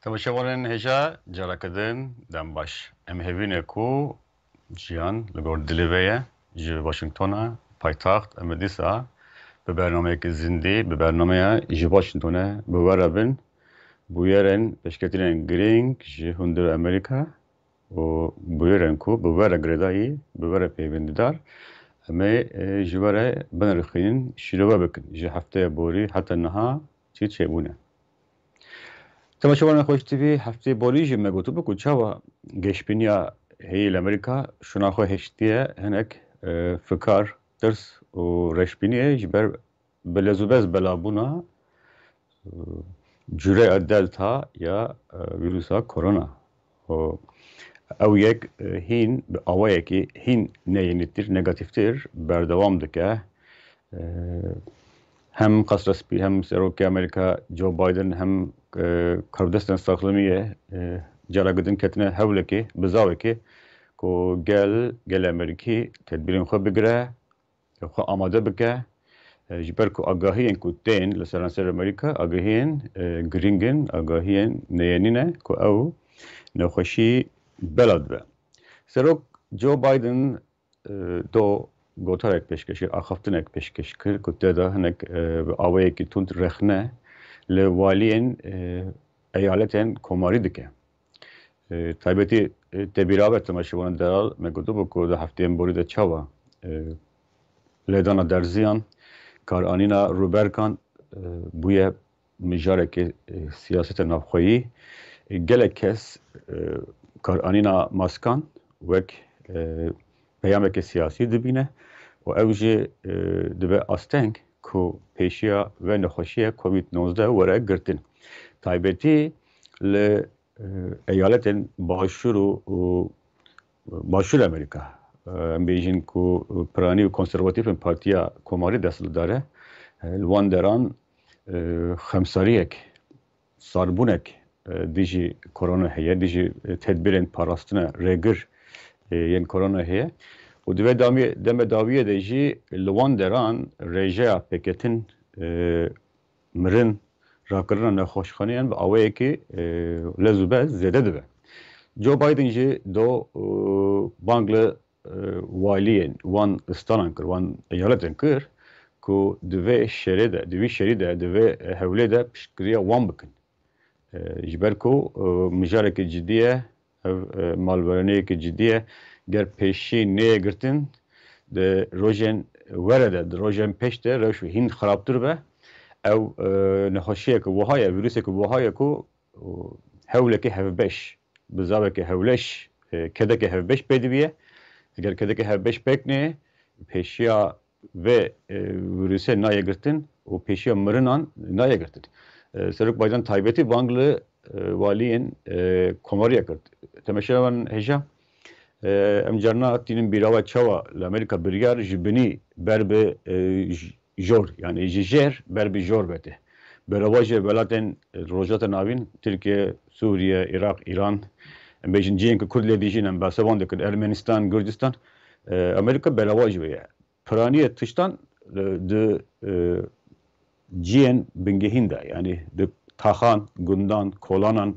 Temaşavanên hêja careke din dembaş. Em hêvîne ku jiyan li gor dilê ve ye ji Washington'a paytaxt em ê dîsa bi bernameyekî zindî bi bernameya ji Washingtonê bi we re bin bûyerên pêşketinên girîng ji hundirê Amerîka û bûyerên ku bi we re girêdayî bi we re pêwendîdar em ê ji we re binirxînin şîrove bikin ji hefteya borî heta niha çi çêbûne. Temaşavanên Xweş TV heftê borî jî me gotibû ku çawa geşbîniya heyê li Amerîka şuna xwe heştiye hinek fikar, tirs û reşbîniyê ji ber bilezûbez belabûna cûreya Delta ya vîrusa korona. Ew yek hîn bi awayekî hîn neyenîtir, negatiftir berdewam dike. Hem qasrespî hem Serokê Amerîka Joe Biden hem Karabidestên Saxlamiye careke din ketine hewlekê bizavekê ku gel Amerîkî tedbîrên xwe bigire, xwe amade bike ji ber ku agahiyên ku tên li seranser Amerîka agahiyên girîng in, agahiyên neyenî ne ku ew nexweşî bela dibe. Serok Joe Biden do gotarek pêşkêşî axaftinek pêşkêş kir ku tê de hinek bi awayekî tund rexne li waliyên eyaletên komarî dike. Taybetî tebîravet temaşevanên deral me gotibû ku di hefteyên borî de çawa lêdana derziyan, karanîna rûberkan bûye mijarekê siyasetê navxweyî gelek kes karanîna maskan wek peyamekê siyasî dibîne û ew jî dibe asteng ku pêşiya ve nexweşiya Covid-19 were girtin. Taybetî li eyaletên Başûr û Başûr Amerîka em bêjin ku piranî û konservatîfên Partiya Komarî dest li dar e li wan deran xemsariyek, sarbûnek dijî korona heye, dijî tedbîrên parastina rêgir yên korona heye û divê deme dawiyê de jî li wan deran rêjeya pêketin mirin rakirina nexweşxaneyan bi awayekî lez û bez zêde dibe. Joe Biden jî do bang li waliyên wan stanan kir, wan eyaletên kir ku divê şerî de divê hewlê de piştgiriya wan bikin. Ji ber ku mijarekî cidî ye, ev malbaraneyekî cidî ye, ger pêşî neyê girtin di rojên were de, di rojên pêş de rewş hîn xerabtir be. Ew nexweşiyeke wiha ye, vîrusekê wiha ye ku hewlekê hevbeş, bizavekê hewleş, kedekê hevbeş pê dibiye. Eger kedekê hevbeş pêk neyê, pêşiya vê vîrusê nayê girtin û pêşiya mirinan nayê girtin. Serok Biden taybetî bang li waliyên Komarîya kir. Temeşevan hêja em carna tînin bîrava çawa li Amerîka biryar ji binî ber bi jor yani ji jêr ber bi jor bete. Berava ji welatên rojata navîn Tirkiye, Sûriye, Iraq, İran em bêjin ciyên ku Kurd lê dijîn em bersevan dikin Ermenistan, Gürcistan Amerîka berava ji wê ye. Piraniyê tiştan di ciyên bingehîn de yani di taxan, gundan, kolanan,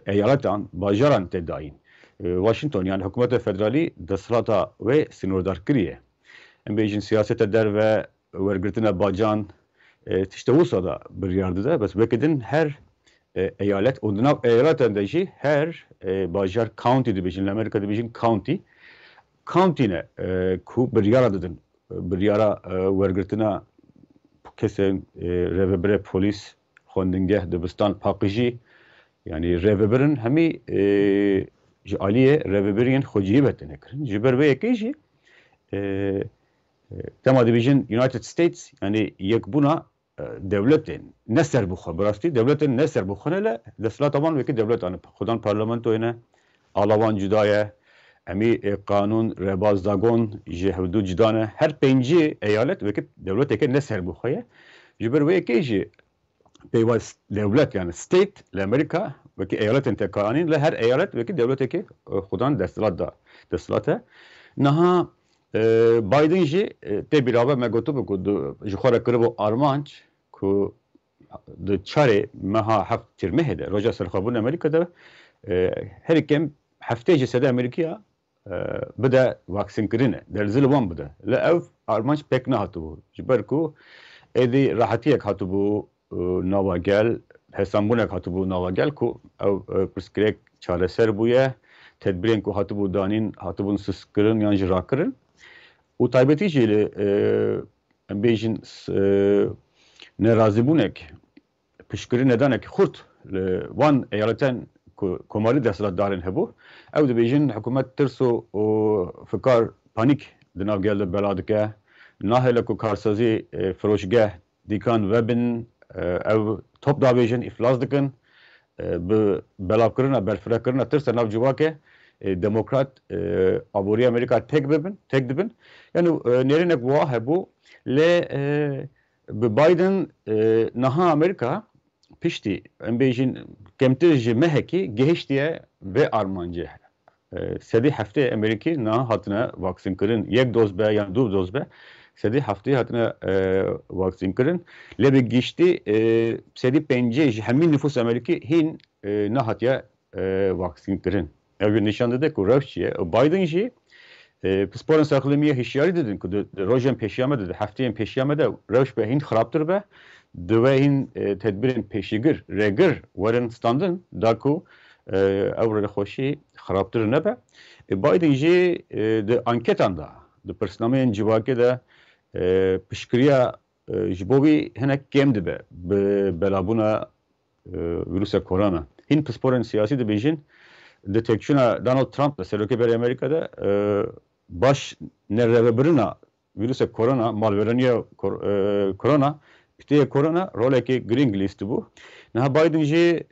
eyaletan, bajaran tê dayîn. Washington yani hikûmeta federalî desthilatê wê sînordar kiriye. Em bêjin siyaseta derve, wergirtina bacan tiştê wisa da biryar dide, bes wekî din her eyalet û di nav eyaletan de jî her bajar county dibêjin, li Amerîka dibêjin county. County ne ku biryara didin, biryara wergirtina kesên rêvebirê polîs, xwendingeh, dibistan, paqijî yani rêvebirin hemî ji aliyê rêvebiriyên xweciyî betine kirin. Ji ber vê yekê jî dema dibêjin United States yani yekbûna devletên ne serbixwe bi rastî devletên ne serbixwe ne le desthilata wan wekî devletan e. Xudan parlamentoyê ne, ala wan cuda ye, emî qanûn, rêbazdagon ji hevdû cuda ne. Her pêncî eyalet wekî devleteke ne serbixwe ye. Ji ber vê yekê jî peyva devlet yani state li Amerîka wekî eyaletên te kanîn li her eyalet wekî devletekê xudan desthilat e. Niha Biden jî tê bîrave me gotibû ku ji xwe re kiribû armanc ku د چاره مها هفت ترمه ده روجا سرخابون امریکا her ikem hafte cesede Amerika'ya bida vaksin kirine derzi liwan bida le ev armanç pek ne hatu bu jiber ku edi rahatiyek hatu bu nava gel hesambuna hatu bu nava gel ku ev pirskrek çareser buye tedbiren ku hatu bu danin hatu bun sıskırın yancı rakırın u taybeti jeli bejin ne razı bunek pişkiri nedanek hurt van eyaleten کوماری دستلات دارن هبو او د بیژن حکومت ترسو او فکر پانیک دناو گل بلاد که نه لکو کارسازی فروشگاه دیکان وبن او توپ دا بیژن افلاس دکن به بلاو کرنا برفرا کرنا ترس ناو جوا که دموکرات ابوری امریکا تک دبن یعنی نرینک واه هبو ل به بایدن نها امریکا pişti embejin kemtirji meheki gehiştiye ve armancı sedi hafte Ameriki na hatına vaksin kırın yek doz be yani du doz be sedi hafte hatına vaksin kırın lebe geçti sedi pence hemin nüfus Ameriki hin na hatya vaksin kırın evin nişandı da kuravşiye Biden ji pisporun saklamiye hişyari dedin ku rojen peşiyame dedi hafteyen peşiyame de ravş be hin xaraptır be دوین تدبیرین پیشگیر رگر ورن ستاندن داکو اول خوشی خرابتر نبه بایدن جی د انکتاندا د پرسنامین جواکه ده پشکریا جبوی هنه کم دبه به بلابونا ویروس کرونا هین پسپورن سیاسی ده بیجین د تکشونا دونالد ترامپ ده سروکه بر امریکا ده baş nerreberina virüse korona malvereniye korona İşte korona roleki green list bu. Ne Biden ji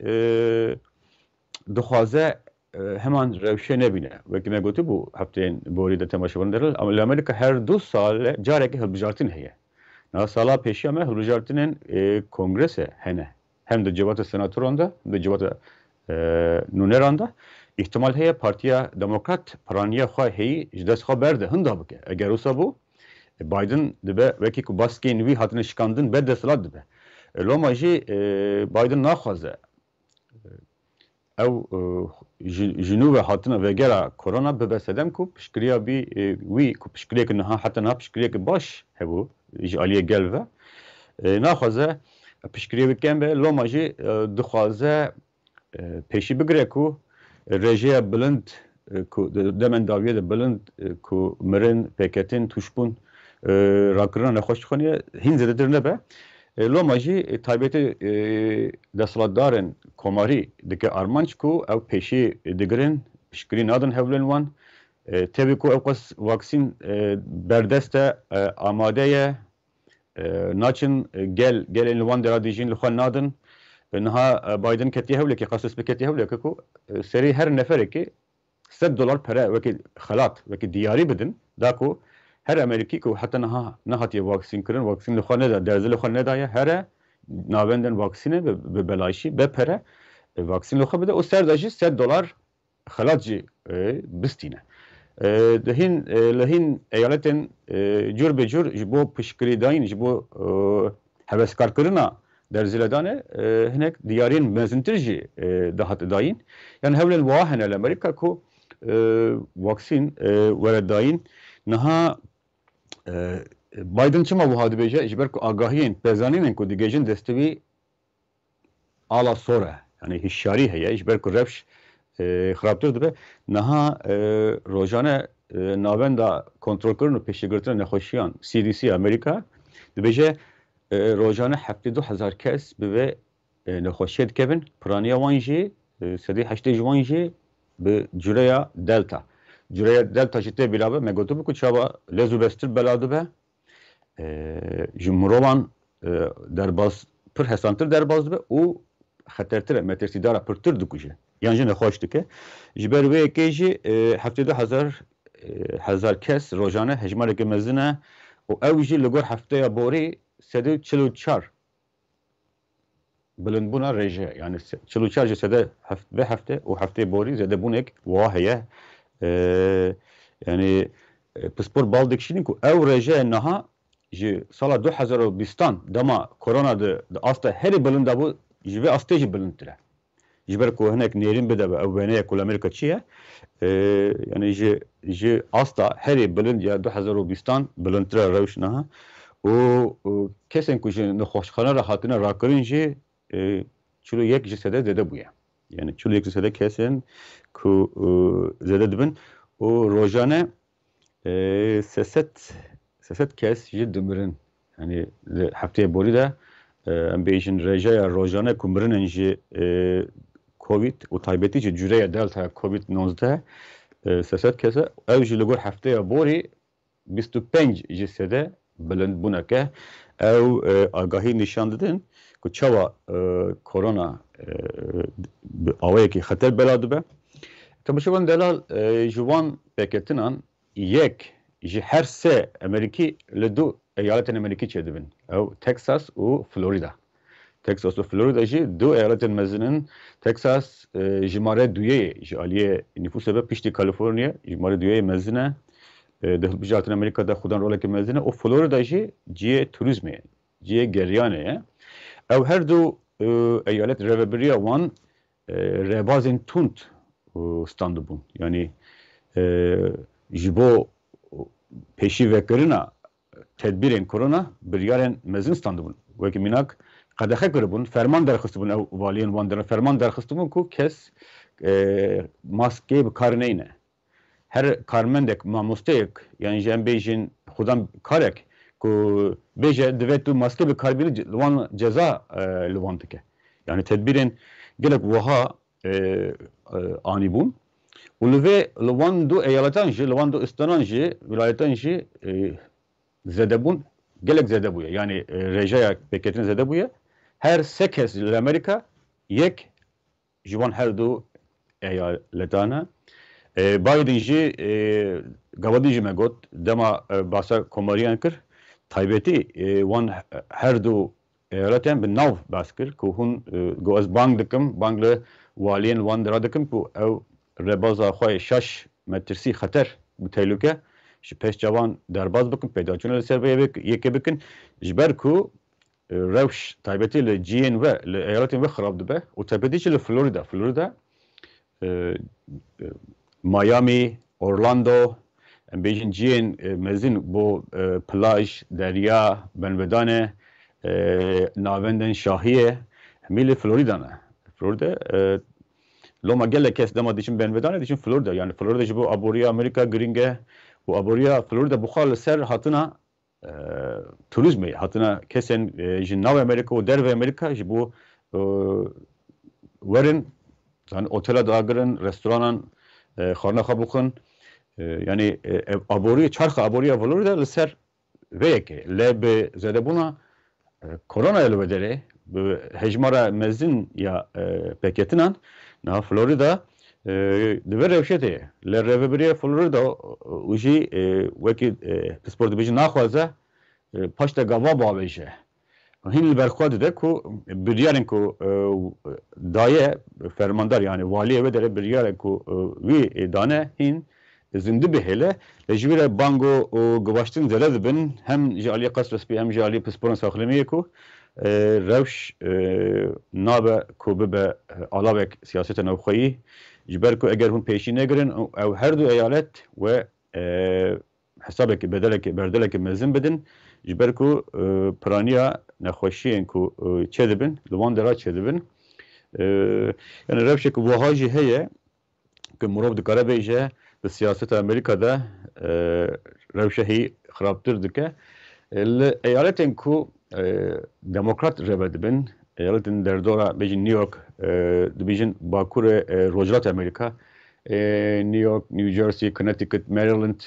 dixwaze hemen revşe nebine. Ve kime gotu bu hafteyin boride temaşavan deril. Ama Amerika her 2 sal careki hilbijartin heye. Ne sala peşiyame hilbijartinin kongrese hene. Hem de cevata senatoronda hem de cevata nuneranda. İhtimal heye partiya demokrat paraniye xwa heyi jdes xwa berde hında bike. Eğer olsa bu Biden dibe veki ku baskên wî hatine şikandin ber desthilat dibe. Loma jî Biden naxwaze ew ji nû ve hatine vegera korona bibe sedem ku piştgiriya wî ku piştgiriyekî niha heta niha piştgiriyekî baş hebû ji aliyê gel ve naxwaze piştgiriya bikin be loma jî dixwaze pêşî bigire ku rêjeya bilind ku demen dawiye de bilind ku mirin pêketin tuşbûn rakırına nexweşxaniye hin zêdetir nebe loma jî taybetê desthilatdarên komarî dike armanc ku ew pêşî digirin piştgirî nadin hewlên wan tevî ku ew qas vaksîn berdest e amade ye naçin gelên li wan dera dijîn li xwe nadin niha Biden ketiye hewlekê qas ketiye hewleke ku serî her neferekê $100 pere wekî xelat wekî diyarî bidin da ku her Amerikî ku heta niha hatiye vaksîn kirin vaksîn li xwe neda derzê li xwe nedaye here navendên vaksînê bi belaşî bepere vaksîn li xwe bide û ser de jî $100 xelat jî bistîne li hîn eyaletên cur bi cur ji bo piştgirîdayîn ji bo heveskarkirina derzîledanê hinek diyariyên mezintir jî dihat dayîn yani hewlên wa hene li Amerika ku vaksîn were dayîn niha Biden çima bu hadibêje ji ber ku agahiyên pezanînên ku digêjin destevî ala sora yani hişyarî heye ji ber ku rewş xirabtir dibe niha rojane navenda kontrolkirin û pêşîgirtina nexweşiyan CDC Amerika dibêje rojane 72,000 kes bi vê nexweşiyê dikevin piraniya wan jî sedî 80 ji wan jî bi cureya delta Cureya delta jî tê bîlabe me gotu ku çawa lez û bestir bela dibe ji mirovan derbas pir hesantir derbas dibe û xetertir e metersîdara pirtir dikuje yan jî nexweş dike ji ber wê yekê jî 72,000 kes rojane hejmareke mezin e û ew jî li gor hefteya borî 144 bilindbûna rêje yani 44 ji sede vê hefte û hefteyê borî zêdebûnek wa heye yani pispor bal dikişînin ku ew rêje niha ji sala 2020 dema korona de asta herî bilind bû ji vê astê jî bilindtir e. Ji ber ku hinek nêrîn bide be ew wêneya ku li Amerîka çi ye? Yani ji asta herî bilind ya 2020 bilindtir e rewş niha. û kesên ku ji nixweşxane re hatine rakirin jî 41 ji sede zêde bûye. Yani 41 ji sede kesên ku zêde dibin û rojane 300 kes jî dimirin. Yani hefteyê borî de em bêjin rêjeya rojane ku mirinin ji Covid û taybetî jî cûreya delta Covid-19 300 kes e ew jî li gor hefteya borî 25 ji sede bilind bûneke ew agahî nîşan didin ku çawa korona bi awayekî xeter bela dibe. Temişevan delal ji wan pêketinan yek ji her sê Amerîkî li du eyaletên Amerîkî çêdibin. Ew Texas û Florida. Texas û Florida jî du eyaletên mezinin Texas ji mare duyê ji aliyê nüfusê ve piştî Kaliforniya ji mare duyê mezin e di hilbijartên Amerîka'da xudan rolekê mezin e û Florida jî ciyê turizmê ye, ciyê geriyanê ye. Ew her du eyalet rêveberiya wan rêbazên tund stand dibûn. Yani ji bo pêşîvekirina tedbirên korona biryarên mezin stand dibûn. Wekî mînak qedexe kiribûn, ferman derxistibûn ew valiyên wan derin ferman derxistibûn ku kes maskê bi kar neyne. Her karmendek, mamosteyek yani ji em bêjin xudan karek ku bêje divê tu maske bi kar bînî li wan ceza li wan dike. Yani tedbirên gelek wiha anîbûn. û li vê li wan du eyaletan jî, li wan du istanan jî, vilayetan jî zêdebûn gelek zêde bûye. Yani rêjeya pêketin zêde bûye. Her sê kes li Amerîka yek ji wan her du eyaletan e. Biden jî gavadî jî me got dema basa komariyan kir. Taybetî wan her du eyaletên bi nav bas kir ku hûn got ez bang dikim, bang li waliyên wan dira dikim ku ew rêbaza xwe 6 metirsî xeter bi tehlûke ji pêş çavan derbas bikin, pêdaçûna li ser vê yekê bikin ji ber ku rewş taybetî li ciyên we, li eyaletên we xirab dibe û taybetî jî li Florida. Florida Miami, Orlando, em bêjin ciyên mezin bo plaj, derya, benvedane, navendên şahiyê hemî li Florida ne. Florida loma gelek kes dema diçin benvedane diçin Florida. Yani Florida ji bo aboriya Amerika giringe û aboriya Florida buxa li ser hatina turizmê, hatina kesên ji nav Amerika û derve Amerika ji bo werin yani otela dagirin, restoranan xarina xwe bixwin. Yani aboriya çarxa aboriya Florida li ser vê yekê lê bi zêdebûna koronaya li ve derê bi hejmara mezin ya pêketinan niha Florida di vê rewşetê ye. Li rêveberiya Florida û jî wekî spor dibêjin naxwaze paş te gava bavêje. Hîn li berxwe dide ku biryarên ku daye fermandar yani valiyê ve derê biryarê ku wî dane hîn zindî bihêle ji wî re bang û givaştin zêde dibin hem ji aliyê qesrespî hem ji aliyê pisporên saxlemiyê ku rewş nabe ku bibe alavek siyasetê navxweyî ji ber ku eger hûn pêşî negirin ew her du eyalet we hesabekî berdelekê mezin bidin ji ber ku piraniya nexweşiyên ku çêdibin li wan dera çêdibin. Yani rewşek wiha jî heye ku mirov dikare bêje bi siyaseta Amerîka'da rewşehî xirabtir dike. Li eyaletên ku demokrat rêve dibin, eyaletên derdora bêjin New York dibêjin bakurê Rojhilatê Amerîka, New York, New Jersey, Connecticut, Maryland,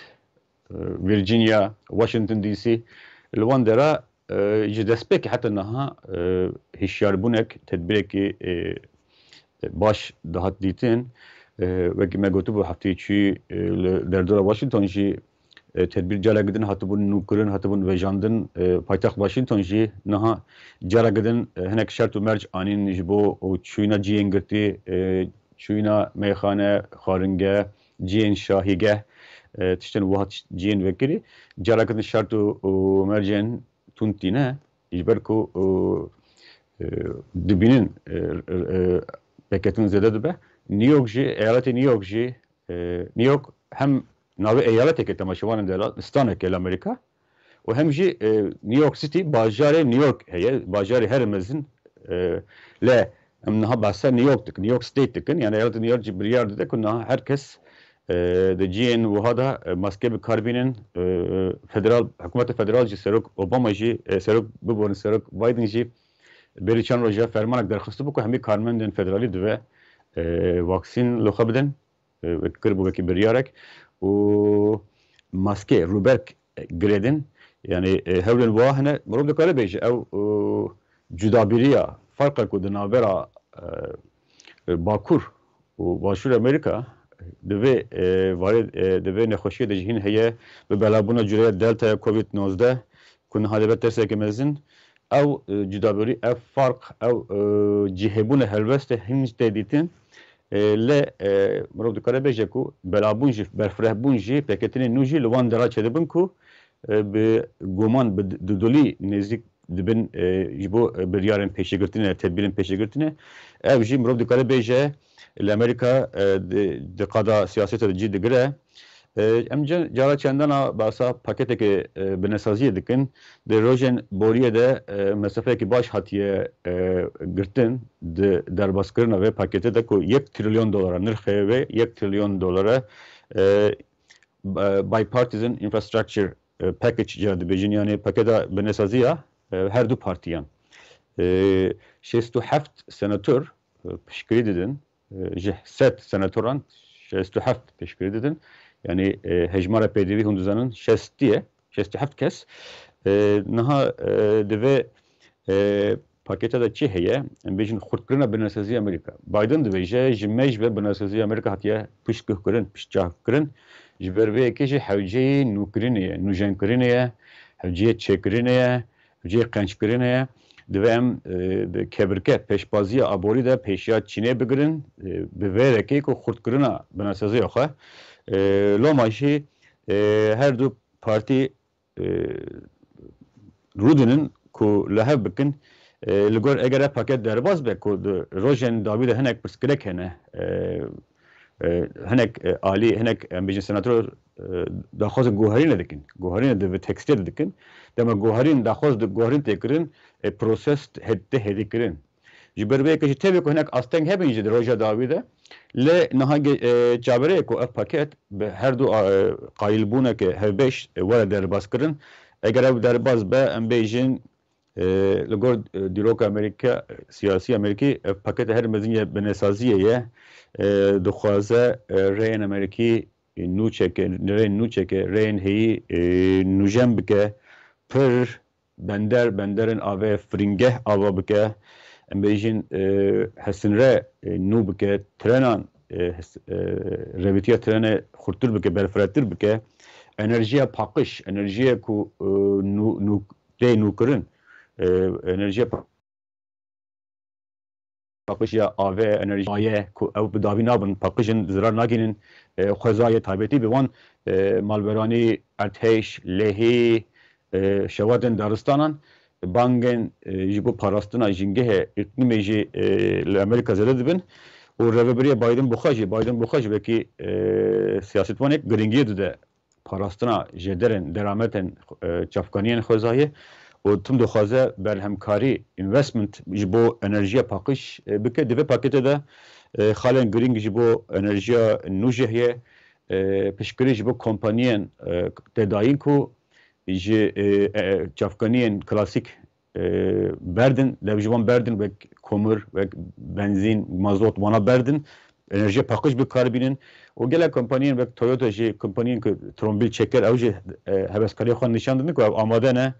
Virginia, Washington DC li wan dera ji destpêkê heta niha hişyarbûnek tedbîrekî baş dihat dîtin. Wekî me gotibû hefteyê çûyî li derdora Washington jî tedbîr cara gidin hatibûn nûkirin, hatibûn vejandin paytext Washington jî niha cara gidin hinek şert û merc anîn ji bo çûyîna ciyên girtî, çûyîna meyxane, xaringeh, ciyên şahîgeh tişten wahat cihen vekiri carakın şartu mercen tuntine İber ku dibinin paketin zede dibe New York ji eyaleti New York ji New York hem navi eyalet eke temaşıvanın delat İstanbul Amerika و هم جی نیویورک سیتی باجار نیویورک هیه باجار هر مزن لا امنها بحثا نیویورک تک نیویورک ستیت تکن yani eyalet نیویورک جبريار ده كنا herkes de جين وهذا ماسكه بكاربينن فدرال حكومت فدرال جي سرok اوباما جي سرok ببون سرok بايدن جي بریچان روجا فرمانك درخواست بكو همي كارمندن فدرالي دو واكسين لو خبدن بكربو بكي بريارك و ماسكه روبرك جريدن yani hevlen vahne مرور دكاره بيجي او جدابيريا فرق كود نابرا باكور و باشور امريكا دبي وارد دبي نخوشي دجهين هي ببلابونا جوريا دلتا كوفيد 19 كنا هذا ترسك مزن او جدابيري او فرق او جهبون هلوست هنج تديتن لا مرور دكاره بيجي كو بلابونجي برفرهبونجي بكتني نوجي لوان درا چدبنكو به گمان به دولی نزدیک دبن جبو بریارن پیشگرتنه تدبیرن پیشگرتنه اوجی مرو دکاره بیجه الامریکا دقادا سیاست جدی گره امجا جارا چندانا باسا پاکت که بنسازی دکن د روجن بوریه ده مسافه که باش هاتیه گرتن در باسکرنا و پاکت ده کو 1 تریلیون دلار نرخه و 1 تریلیون دلار bipartisan infrastructure package جاده بیجن yani paketa benesaziya her du partiyan 67 senatör peşkiri dedin set senatoran 67 peşkiri dedin yani hecmara pdv hunduzanın 67 kes naha deve paketa da çi heye بیجن خودکرنا benesaziya Amerika Biden de beje jimej ve benesaziya Amerika hatiye pişkıkırın pişçakırın جبربه کیش حوجی نوکرینه نوجن کرینه حوجی چکرینه حوجی قنچ کرینه دوام کبرکه پیشبازی آبوری ده پیشیا چینه بگیرن به وره که کو خورد کرنا بناسازی آخه لاماشی هر دو پارتی رودنن کو لحب بکن لگور اگر پاکت درباز به کو روشن داوید هنک پرسکرک هنه هناك آلي هناك بيجي سناتور داخوز جوهرين دكين جوهرين ده تكستير دكين دما جوهرين داخوز جوهرين تكرين بروسيس هدته هديكرين جبر بيه كشي تبي هناك أستنج هبينجي دروجة داويده ل نهاية جابره كو باكيت هر دو قايلبونا كهبش ولا درباس كرين اگر درباس به ام بيجين لگور دیروک امریکا سیاسی امریکی پاکت هر مزینه بنسازیه دخوازه رین امریکی نوچه رین هی نوجم بکه پر بندرن آوه فرینگه آوه بکه ام بیجین حسن ره نو بکه ترنان رویتیا ترن خورتر بکه برفراتر بکه انرژیا پاکش انرژیا کو نو کرن انرژی پاکش یا آوه انرژی مایه او بداوی نابن پاکشن زرار نگینن خوزای تایبتی بیوان مالبرانی ارتش لهی شوادن دارستانان بانگن جبو پاراستنا جنگه اقلیمی جی لامریکا زده دبن و روبری بایدن بخاجی بکی سیاستوانک گرینگی ده پاراستنا جدرن درامتن چافکانین خوزایی و تم دخوازه بر همکاری اینوستمنت جبو انرژی پاکش بکه دوی پاکت ده خالن گرینگ جبو انرژی نوجهیه پشکری جبو کمپانیان تداین کو جی چافکانیان کلاسیک بردن لبجوان بردن و کمر و بنزین مازوت وانا بردن انرژی پاکش بکاربینن و گله کمپانیان و تویوتا جی کمپانیان که ترومبیل چکر او جی هبسکاری خود نشان دادن که آماده نه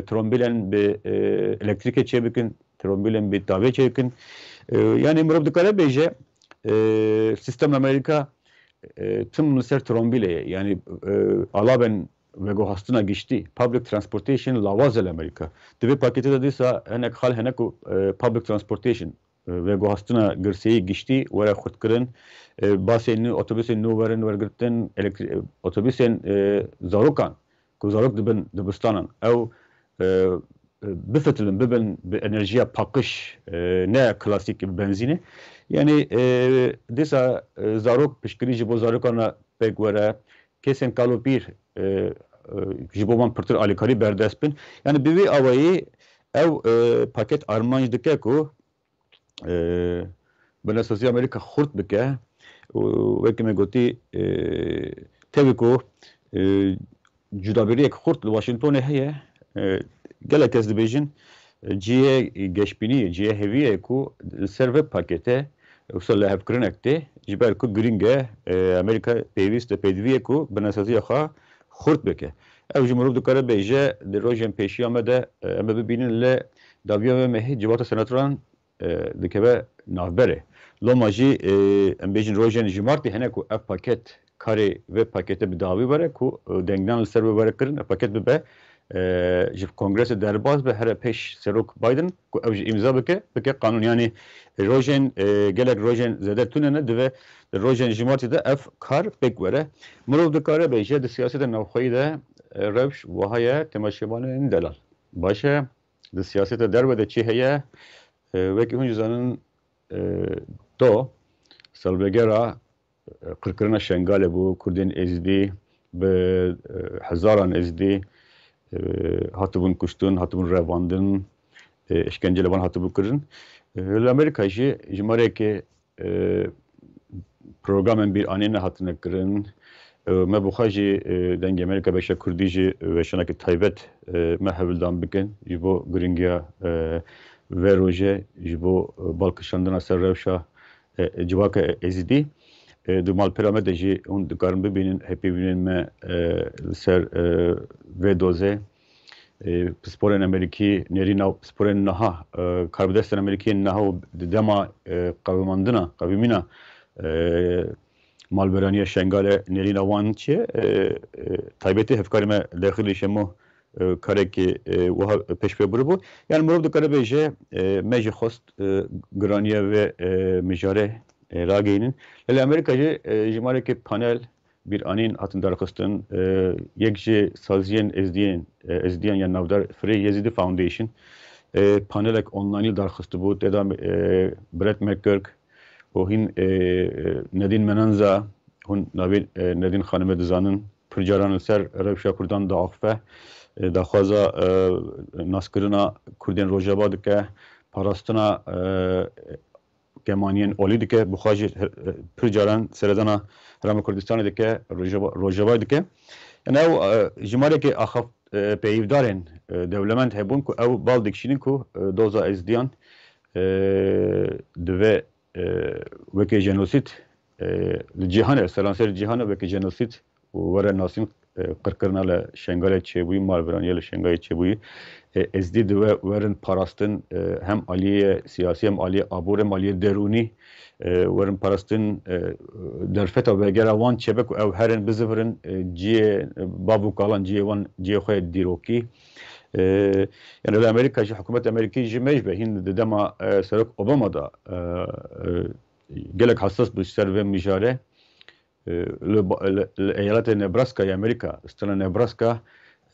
ترومبیلن به الکتریک چه بکن ترومبیلن به تابع چه بکن yani مرب دکاره بیجه سیستم امریکا tüm Mısır trombile yani alaben ve gohastına geçti public transportation lavazel Amerika. Tabi paketi de diyse henek hal henek public transportation ve guhastına gırseyi geçti ve xutkirin baseni otobüsün nuverin vergirtin otobüsün zarukan ku zaruk dibin dibistanan ev bifetilin bibin bir enerjiye pakış ne klasik benzini yani disa zaruk pişkiri bu zarukana pek vere kesin kalu bir jibo man pırtır alikari berdespin yani bir avayı ev paket armanj dike ku بناسازی امریکا خورد بکه و که میگویی تبی کو جدابری یک خورد واشنگتن هیه گله کس دیویژن جیه گشبینی جیه هویه کو سرو پاکته وصل له فکرنکته جبر کو گرینگه امریکا پیوست پیدویه کو بناسازی خا خورد بکه او جمهور دکاره بیجه دروژن پیشی آمده اما ببینن ل داویا و مهی جوات سناتران دکبه نافبره لوماجی امبیجن روژن جمارتی هنه کو اف پاکت کاری و پاکت بداوی بره کو دنگدان سر بره کرن پاکت به جب کنگرس درباز به هر پیش سروک بایدن کو اوج امضا بکه قانون یعنی روژن گلک روژن زده تونه نه دوه روژن جمارتی ده اف کار بک بره مرو دکاره بیجه د سیاست نوخوی ده روش وهایا تماشیبان این دلال باشه د سیاست دربده چی هیا وکی هون جزانن تو سالبگرا قرقرنا شنگاله بو کردین ازدی به هزاران ازدی هاتبون کشتون هاتبون رواندن işkenceyle bana hatı bu kırın. Amerika'yı cumhuriyet ki programın bir anine hatına kırın. Me bu xajı denge Amerika beşe Kurdici ve şanaki taybet me hevildan bikin. Bu gringiya ve roje bu balkışandına ser revşa civaka ezidi. Dumal piramide on dikarin bibinin hepi binin me ser ve doze sporun Ameriki nerina sporun naha karbidestan Ameriki naha dema kavimina malberaniye şengale nerina wan çe taybeti hefkarime daxili şemo kareki ve peşpe bu yani murad karabeje meje host graniye ve mijare raginin le Amerikacı jimareki panel bir anin hatın darkastın yekje saziyen ezdiyen yani navdar Free Yazidi Foundation panelek online darkastı bu dedam Brett McGurk o hin Nedin Menanza hun Nabil Nedin Hanım Dizanın Pırcaran ser Revşa Kurdan da akfe daxwaza naskirina Kurdên Rojava dike parastina Kemaniyen olî dike bi xwe jî pir caran seredana Herêma Kurdistanê dike Rojava dike yani ew jimarekê axaf peyivdarên dewlemend hebûn ku ew bal dikişînin ku doza ezdiyan divê wekî jenosîd li cîhanê seranserê cîhanê wekî jenosîd û were nasîn qirkirina li şengalê çêbûyî malberaniye li şengalê çêbûyî ezdî divê werin parastin hem aliyê siyasî hem aliyê abor hem aliyê derûnî werin parastin derfeta vegera wan çêbe ku ew herin bizivirin ciyê babû kalan ciyê wan ciyê xwe dîrokî yani li Amerika jî hikûmet Amerîkî jî mecbe hîn di dema Serok Obama da gelek hassas bi ser vê mijare eyaletê Nebraska'ya Amerika stana Nebraska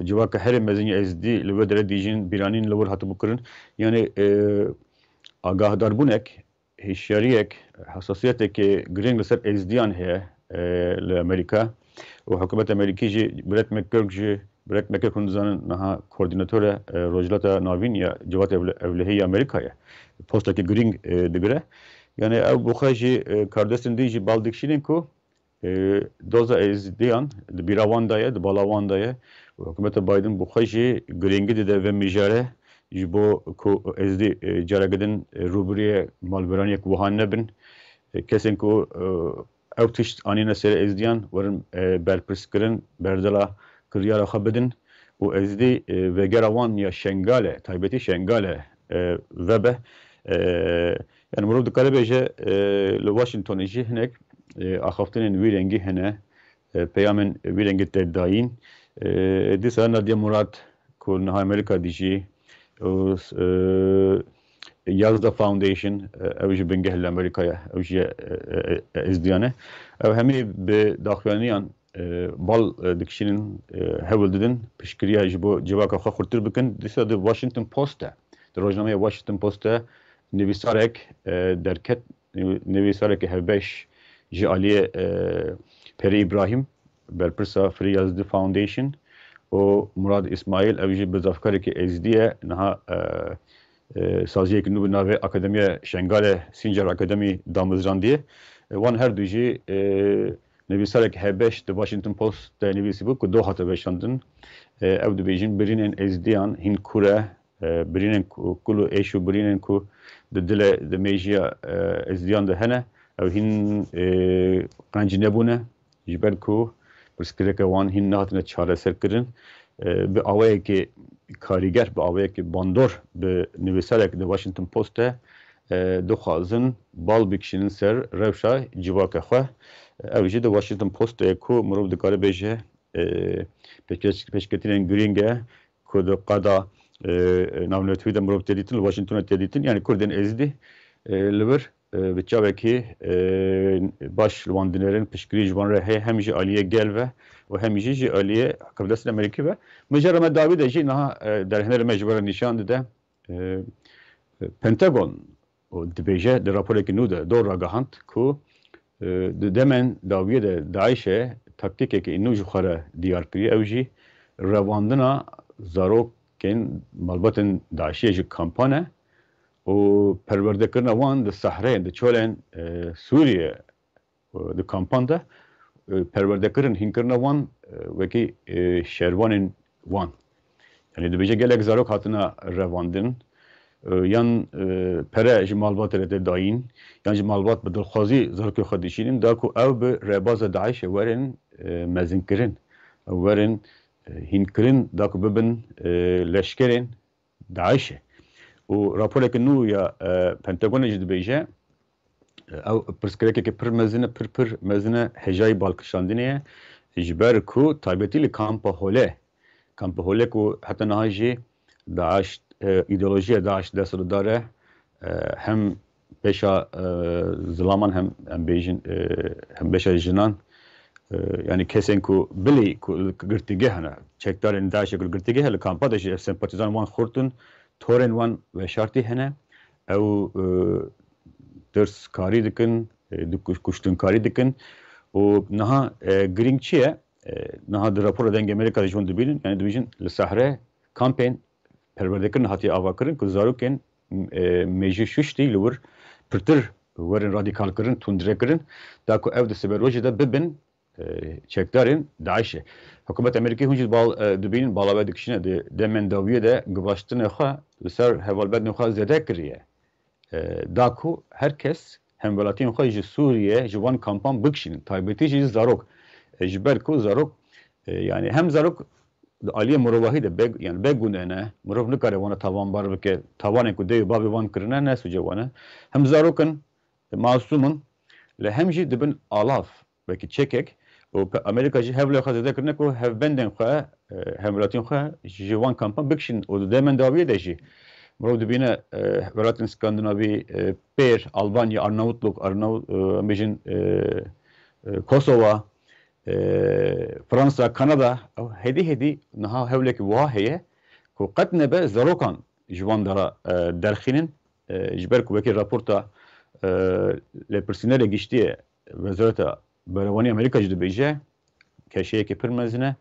civaka herê mezînî ezdî li we derê dîjin bîranîn li wir hatibû kirin yani agahdarbûnek hişyariyek hassasiyetekê giring li ser ezdiyan heye li Amerika û hikûmet Amerîkî jî Brett McGurk hûn dizanin niha koordînatora rojhilata navîn ya civat evlehiyê Amerikayê postekî giring digire yani ew bi xwe jî kardestin dî jî bal dikişînin ku doza ezdiyan di bîra wan daye di bala wan daye hikûmeta Biden bu xwe jî giringî dide ve mijare ji bo ku ezdî caregidin rûbiriyê malberaniyek wihan nebin kesên ku ew tişt anîne ser ezdiyan werin berpirskirin berdela kiryara xwe bidin û ezdî vegera wan ya şengale taybetî şengale vebe yani mirov dikare bêje li Washingtonê jî hinek axaftinên wî rengî hene peyamên wî rengî te dayîn dîsa Nadia Murad ku niha Amerîka dijî Yazda Foundation ev ji bingeh li Amerîkaya ev jî ezdiyane ev hemî bi daxuyaniyan bal dikişinin hewl didin piştgiriya ji bo civaka xwe xurtir bikin dîsa di Washington Post de di rojnameya Washington Post de nivîsarek derket nivîsarekî hevbeş ji aliyê Peri İbrahim berpirsa Free Yazdi Foundation û Murad İsmail ev jî bi zafkarekî ezdiye niha saziyekî nû bi navê Akademiya Şengalê Sincar Akademî damizrandiye wan her du jî nivîsarek hevbeş di Washington Post de nivîsîbû ku do hate veşandin ev dibêjin birînên ezdiyan hîn kur e birînên kul û êş û birînên ku di dilê di mêjiya ezdiyan de hene ew hîn qenc nebûne ji ber ku pirsgirêka wan hîn nehatine çareserkirin bi awayekî karîger bi awayekî bandor bi nivîsarek di Washington Post de dixwazin bal bikişînin ser rewşa civaka xwe ev jî di Washington Postê ku mirov dikare bêje pêşketinên girîng e ku di qada navnetûyî de mirov tê dîtin li Washingtonê tê dîtin yani Kurdên Êzidî li vir bi çavekî baş li wan dinêrin piştgirî ji wan re heye hem jî aliyê gel ve û hem jî ji aliyê Hevdestên Amerîkî ve mijara me dawî de jî niha derhenerê me ji we re nîşan dide Pentagon dibêje di raporekî nû de dor ragihand ku di demên dawiyê de Daişê taktîkekî nû ji xwe re diyar kiriye ew jî revandina zarokên malbatên Daişiyê ji kampan e û perwerdekirina wan di sehreyên di çolên Sûriye di kampan de perwerdekirin hînkirina wan wekî şervanên wan yani dibêje gelek zarok hatina revandin yan pere ji malbatê re tê dayîn yan ji malbat bi dilxwazî zarokê xwe dişînin da ku ew bi rêbaza Daişê werin mezinkirin werin hînkirin da ku bibin leşkerên Daişê û raporekî nû ya Pentagonê jî dibêje ew pirsgirêkekî pir mezin e pir mezin e hejayî balkişandinê ye ji ber ku taybetî li Kampa Holê ku heta niha jî Daeş îdeolojiya Daeş desthirdar e hem beşa zilaman hem bêjin hem beşa jinan yani kesên ku bilî ku girtîgeh hene çekdarên Daişê ku girtîgeh li kampa de jî sempatîzan wan xurtin torên wan veşartî hene ew tirskarî dikin kuştinkarî dikin û niha girîng çi ye niha di rapora dengê Amerîka de ji hûn dibînin yani dibêjin li sehre kampên perwerdekirin hatiye avakirin ku zarokên mêjî şuştî li wir pirtir werin radîkalkirin tundrêkirin da ku ew di siberwejî de bibin çekdarên Daişê hikûmet Amerîkî hûn jî dibînin balawe dikişîne di demên dawiyê de givaştinê xwe li ser hevalberdên xwe zêde kiriye da ku herkes hemwelatiyên xwe ji Sûriye ji wan kampan bikişînin taybetî jî zarok ji ber ku zarok yani hem zarok aliyê mirovahî de yani begûne ne mirov nikare wana tawanbar bike tawanê ku deyê bavê wan kirine nesûce wane hem zarokin masûmin li hem jî dibin alav vekî çekek û Amerîka jî hevlê xwe zêde kirine ku hevbendên xwe hemwelatiyên xwe ji wan kampan bikişînin û di demên dawiyê de jî mirov dibîne welatên Skandinavî Pêr Albanya Arnavutluk bêjin Kosova Fransa Kanada hêdî niha hewlekî wiha heye ku qet nebe zarokan ji wan dera derxînin ji ber ku wekî raporta lêpirsînerê giştiye Wezareta Berevaniya Amerîka jî dibêje keşeyekî pir mezin e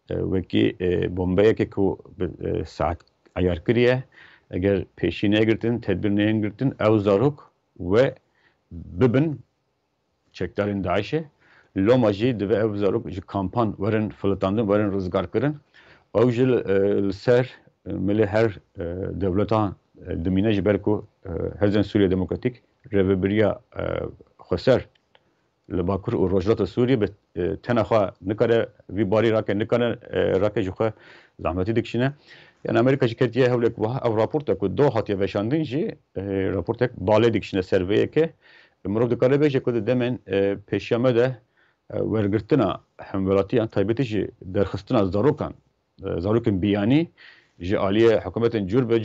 wekî bombeyekê ku saet eyar kiriye eger pêşî negirtin tedbîr negirtin ew zarok ve bibin çekdarên Daişê loma jî dibe ev zarok ji kampan werin filitandin werin rizgarkirin ew jî li ser milê her dewleta dimîne ji ber ku Hezên Sûriya Demokratîk rêveberiya xweser li Bakur û Rojhilata Sûriyê bi tena xwe nikare vî barî rake nikare rake ji xwe zehmetî dikişîne yani Amerîka jî ketiye hewlek wiha ev raporta ku do hatiye veşandin jî raportek balê dikişîne ser vê yekê mirov dikare bêje ku di demên pêşiya me de wergirtina hemwelatiyan taybetî jî derxistina zarokên biyanî ji aliyê hikûmetên cur be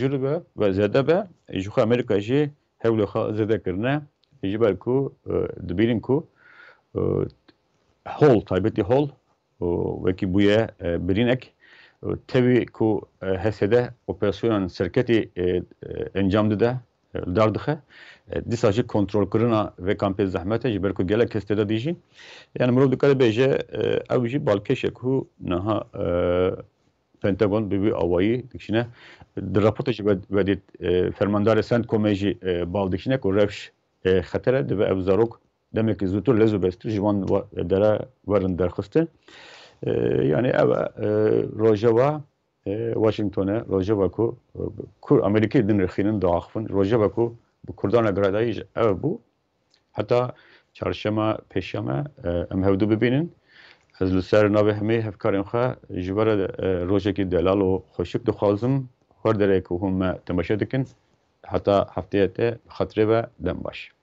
ve zêde be ji xwe Amerîka jî hewlê xwe zêde kirine ji ber ku dibînin ku hol taybetî hol wekî bûye birînek tevî ku hesede operasyonan serketî encam dide dar dixe dîsa jî kontrolkirina vê kampê zehmetê ji ber ku gelek kes têde dijîn yani mirov dikare bêje ew jî balkêşek ku niha Pentagon bi wî awayî dikişine di raportê jî vedî fermandarê CENTCOMê jî bal dikişine ku rewş xeter e dibe ev zarok demekî zûtir lez û bestir ji wan dere werin derxistin yani ev rojeva Washington'e rojeva ku kur Amerîkayê din rexînin diaxivin rojeva ku bi Kurdana giradayî ji ev bû heta çarşema pêşeme em hevdû bibînin ez li ser navê hemî hevkarên xwe ji ber rojekî delal û xweşik dixwazim her derê ku hûn me temaşe dikin heta hefteyê te xatirê ve dem baş.